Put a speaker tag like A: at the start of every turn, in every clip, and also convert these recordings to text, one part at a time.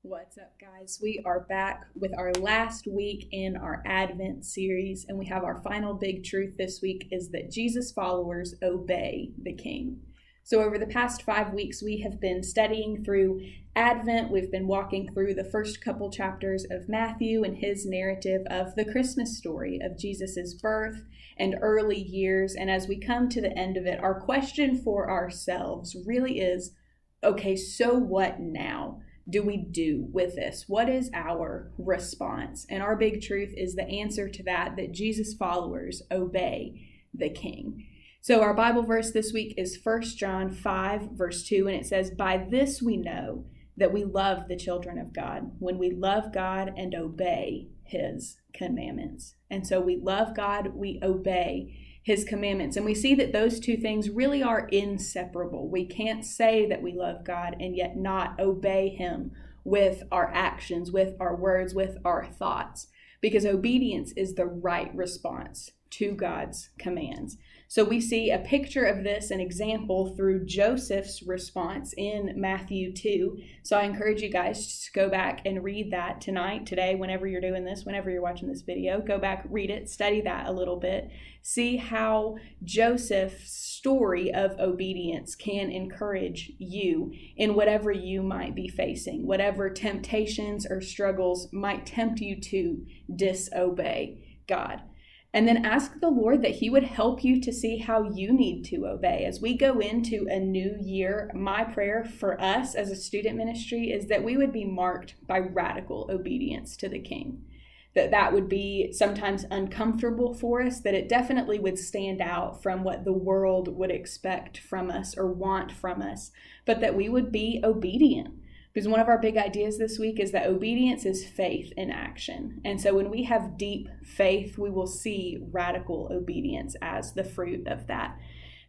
A: What's up, guys? We are back with our last week in our Advent series, and we have our final big truth this week is that Jesus followers obey the King. So over the past 5 weeks, we have been studying through Advent. We've been walking through the first couple chapters of Matthew and his narrative of the Christmas story of Jesus's birth and early years. And as we come to the end of it, our question for ourselves really is, okay, so what now? Do we do with this? What is our response? And our big truth is the answer to that Jesus followers obey the King. So our Bible verse this week is 1 John 5, verse 2, and it says, "By this we know that we love the children of God, when we love God and obey his commandments." And so we love God, we obey his commandments. And we see that those two things really are inseparable. We can't say that we love God and yet not obey him with our actions, with our words, with our thoughts, because obedience is the right response to God's commands. So we see a picture of this, an example through Joseph's response in Matthew 2. So I encourage you guys to go back and read that tonight, today, whenever you're doing this, whenever you're watching this video. Go back, read it, study that a little bit. See how Joseph's story of obedience can encourage you in whatever you might be facing, whatever temptations or struggles might tempt you to disobey God. And then ask the Lord that he would help you to see how you need to obey. As we go into a new year, my prayer for us as a student ministry is that we would be marked by radical obedience to the King. That would be sometimes uncomfortable for us, that it definitely would stand out from what the world would expect from us or want from us, but that we would be obedient. Because one of our big ideas this week is that obedience is faith in action. And so when we have deep faith, we will see radical obedience as the fruit of that.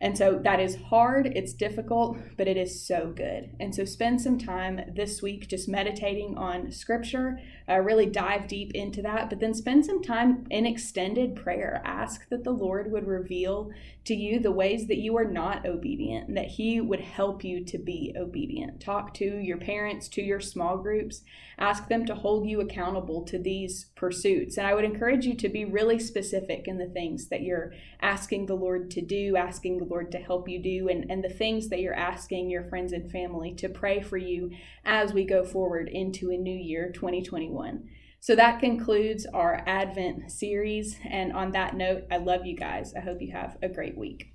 A: And so that is hard, it's difficult, but it is so good. And so spend some time this week just meditating on scripture, really dive deep into that, but then spend some time in extended prayer. Ask that the Lord would reveal to you the ways that you are not obedient, and that he would help you to be obedient. Talk to your parents, to your small groups. Ask them to hold you accountable to these pursuits. And I would encourage you to be really specific in the things that you're asking the Lord to do, asking the Lord to help you do, and the things that you're asking your friends and family to pray for you as we go forward into a new year, 2021. So that concludes our Advent series. And on that note, I love you guys. I hope you have a great week.